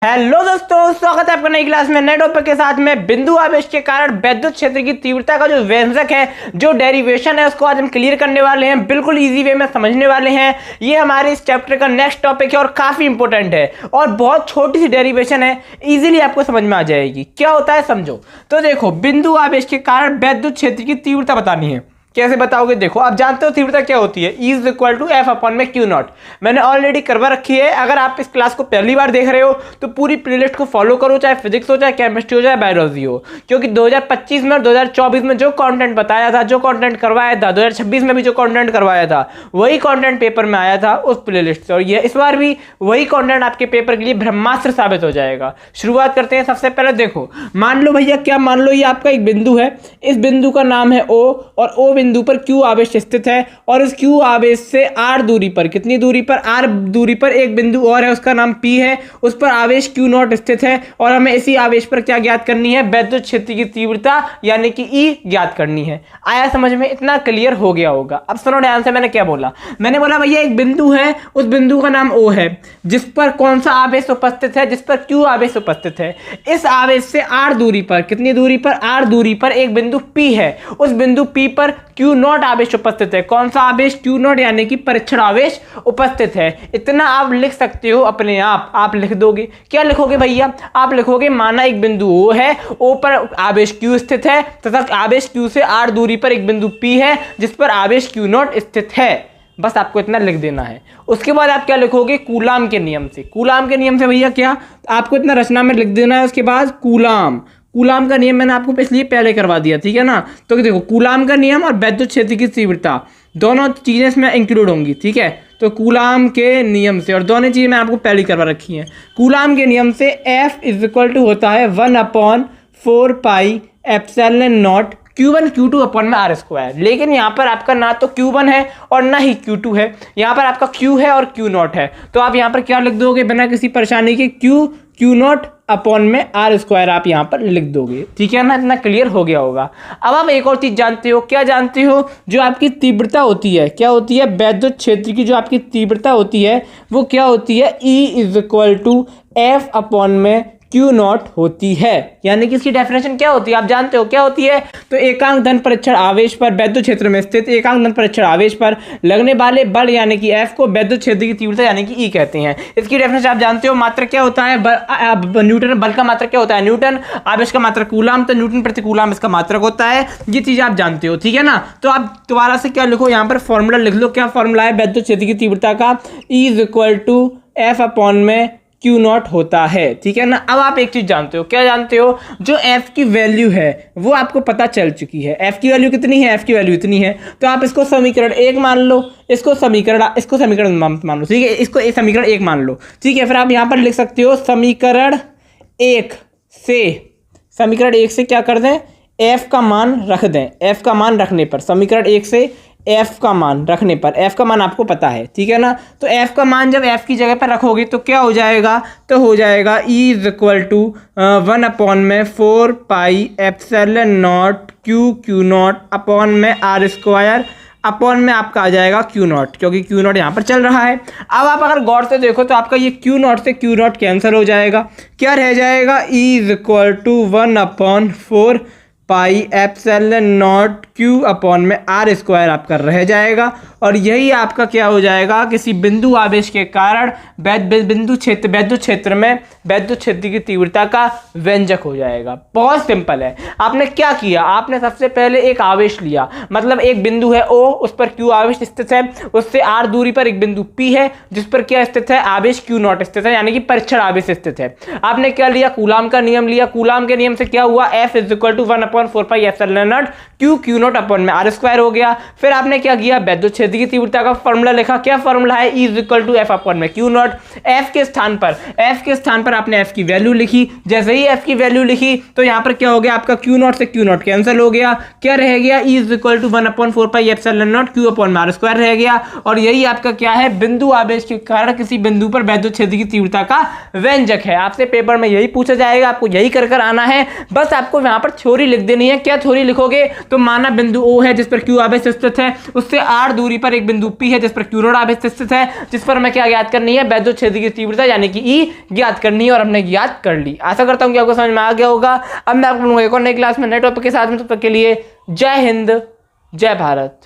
Hello दोस्तों, स्वागत है आपका नई क्लास में नए टॉपिक के साथ में। बिंदु आवेश के कारण वैद्युत क्षेत्र की तीव्रता का जो व्यंजक है, जो डेरिवेशन है, उसको आज हम क्लियर करने वाले हैं। बिल्कुल इजी वे में समझने वाले हैं। ये हमारे इस चैप्टर का नेक्स्ट टॉपिक है और काफी इंपॉर्टेंट है और बहुत छोटी सी डेरिवेशन है, इजीली आपको समझ में आ जाएगी। क्या होता है समझो। तो देखो, बिंदु आवेश के कारण वैद्युत क्षेत्र की तीव्रता बतानी है। कैसे बताओगे? देखो, आप जानते हो तीव्रता क्या होती है, E = F अपॉन में Q नॉट। मैंने ऑलरेडी करवा रखी है। अगर आप इस क्लास को पहली बार देख रहे हो तो पूरी प्लेलिस्ट को फॉलो करो, चाहे फिजिक्स हो, चाहे केमिस्ट्री हो, चाहे बायोलॉजी हो, क्योंकि 2025 में और 2024 में जो कंटेंट बताया था, जो कंटेंट करवाया था, 2026 में भी जो कंटेंट करवाया था, वही कंटेंट पेपर में आया था उस प्लेलिस्ट से। और ये इस बार भी वही कंटेंट आपके पेपर के लिए ब्रह्मास्त्र साबित हो जाएगा। शुरुआत करते हैं। सबसे पहले देखो, मान लो भैया, क्या मान लो ये आपका एक बिंदु है। इस बिंदु का नाम है O और O बिंदु पर Q आवेश स्थित है और इस Q आवेश से R दूरी पर, कितनी दूरी पर? R दूरी पर एक बिंदु और है, उसका नाम P है, उस पर आवेश Q नॉट स्थित है और हमें इसी आवेश पर क्या ज्ञात करनी है? वैद्युत क्षेत्र की तीव्रता यानी कि E ज्ञात करनी है। आया समझ में? इतना क्लियर हो गया होगा। अब सुनो ध्यान से, मैंने क्या बोला। मैंने बोला भैया एक बिंदु है, उस बिंदु का नाम O है, जिस पर कौन सा आवेश उपस्थित है? जिस पर Q आवेश उपस्थित है। इस आवेश से R दूरी पर, कितनी दूरी पर? R दूरी पर एक बिंदु P है, उस बिंदु P पर Q नॉट आवेश उपस्थित है। कौन सा आवेश? Q नॉट यानी कि परीक्षण आवेश उपस्थित है। इतना आप लिख सकते हो अपने आप लिख दोगे। क्या लिखोगे भैया? आप लिखोगे, माना एक बिंदु O है, O पर आवेश Q स्थित है तथा आवेश Q से R दूरी पर एक बिंदु P है जिस पर आवेश Q नॉट स्थित है। बस आपको इतना लिख देना है। उसके बाद आप क्या लिखोगे? कूलाम के नियम से। कूलाम के नियम से भैया क्या? आपको इतना रचना में लिख देना है। उसके बाद कूलाम का नियम मैंने आपको इसलिए पहले करवा दिया, ठीक है ना। तो देखो, कूलाम का नियम और वैद्युत क्षेत्र की तीव्रता दोनों चीजें इसमें इंक्लूड होंगी, ठीक है। तो कूलाम के नियम से, और दोनों चीजें मैं आपको पहले करवा रखी हैं। कूलाम के नियम से F होता है 1/4 pi epsilon not Q1 Q2 upon में R स्क्वायर। लेकिन यहाँ पर आपका ना तो Q1 है और ना ही Q2 है, यहाँ पर आपका Q है और Q नॉट है। तो आप यहाँ पर क्या लिख दोगे बिना किसी परेशानी के? Q नॉट अपॉन में R स्क्वायर आप यहाँ पर लिख दोगे, ठीक है ना। इतना क्लियर हो गया होगा। अब आप एक और चीज जानते हो। क्या जानते हो? जो आपकी तीव्रता होती है, क्या होती है? वैद्युत क्षेत्र की जो आपकी तीव्रता होती है वो क्या होती है? E = F अपॉन में Q नॉट होती है। यानी कि इसकी डेफिनेशन क्या होती है आप जानते हो? क्या होती है? तो एकांक धन परीक्षण आवेश पर, वैद्युत क्षेत्र में स्थित एकांक धन परीक्षण आवेश पर लगने वाले बल यानी कि F को वैद्युत क्षेत्र की तीव्रता यानी कि E कहते हैं। इसकी डेफिनेशन आप जानते हो। मात्रक क्या होता है? न्यूटन। बल का मात्रक क्या होता है? न्यूटन। आवेश का मात्रक कूलाम, तो न्यूटन प्रति कूलाम इसका मात्रक होता है। ये चीज आप जानते हो, ठीक है ना। तो आप दोबारा से क्या लिखो, यहाँ पर फॉर्मूला लिख लो। क्या फॉर्मूला है वैद्युत क्षेत्र की तीव्रता का? E = F अपॉन में Q नॉट होता है, ठीक है ना। अब आप एक चीज जानते हो। क्या जानते हो? जो F की वैल्यू है वो आपको पता चल चुकी है। F की वैल्यू कितनी है? F की वैल्यू इतनी है। तो आप इसको समीकरण 1 मान लो, इसको समीकरण मान लो, ठीक है। इसको समीकरण 1 मान लो, ठीक है। फिर आप यहाँ पर लिख सकते हो समीकरण 1 से क्या कर दें? F का मान रख दें। F का मान रखने पर, समीकरण 1 से F का मान रखने पर, F का मान आपको पता है, ठीक है ना। तो F का मान जब F की जगह पर रखोगे तो क्या हो जाएगा? तो हो जाएगा E = 1/4 pi epsilon not Q not upon में R स्क्वायर अपॉन में आपका आ जाएगा Q नॉट, क्योंकि Q नॉट यहाँ पर चल रहा है। अब आप अगर गौर से देखो तो आपका ये Q नॉट से Q नॉट कैंसिल हो जाएगा। क्या रह जाएगा? E = 1/4 pi epsilon not Q upon में R स्क्वायर आपका रह जाएगा। और यही आपका क्या हो जाएगा? किसी बिंदु आवेश के कारण वैद्युत क्षेत्र में वैद्युत क्षेत्र की तीव्रता का व्यंजक हो जाएगा। बहुत सिंपल है। आपने क्या किया? आपने सबसे पहले एक आवेश लिया, मतलब एक बिंदु है O, उस पर Q आवेश स्थित है, उससे R दूरी पर एक बिंदु P है जिस पर क्या स्थित है? आवेश Q नॉट स्थित है, यानी कि परीक्षण आवेश स्थित है। आपने क्या लिया? कूलाम का नियम लिया। कूलाम के नियम से क्या हुआ? F = 1/4 pi epsilon not Q not upon में R स्क्वायर हो गया। फिर आपने क्या किया? वैद्युत क्षेत्र की तीव्रता का फॉर्मूला लिखा। क्या फॉर्मूला है? E = F अपॉन में Q नॉट। F के स्थान पर आपने F की वैल्यू लिखी। जैसे ही F की वैल्यू लिखी तो यहाँ पर क्या हो गया? आपका Q नॉट से Q नॉट कैंसिल हो गया। क्या रह गया? E = 1/4 pi epsilon not Q upon में R स्क्वायर रह गया। और यही आपका क्या है? बिंदु आवेश के कारण किसी बिंदु पर वैद्युत क्षेत्र की तीव्रता का व्यंजक है। आपसे पेपर में यही पूछा जाएगा, आपको यही कर आना है। बस आपको यहाँ पर थ्योरी लिख देनी है। क्या थ्योरी लिखोगे तो माना बिंदु O है जिस पर Q आवेश स्थित है, उससे r दूरी पर एक बिंदु P है जिस पर Q0 आवेश स्थित है, जिस पर हमें क्या ज्ञात करनी है, वैद्युत क्षेत्र की तीव्रता यानी कि E ज्ञात करनी है और हमने ज्ञात कर ली। आशा करता हूं कि आपको समझ में आ गया होगा। अब मैं आपको मिलूंगा एक और नई क्लास में नए टॉपिक के साथ में, तब तक के लिए जय हिंद, जय भारत।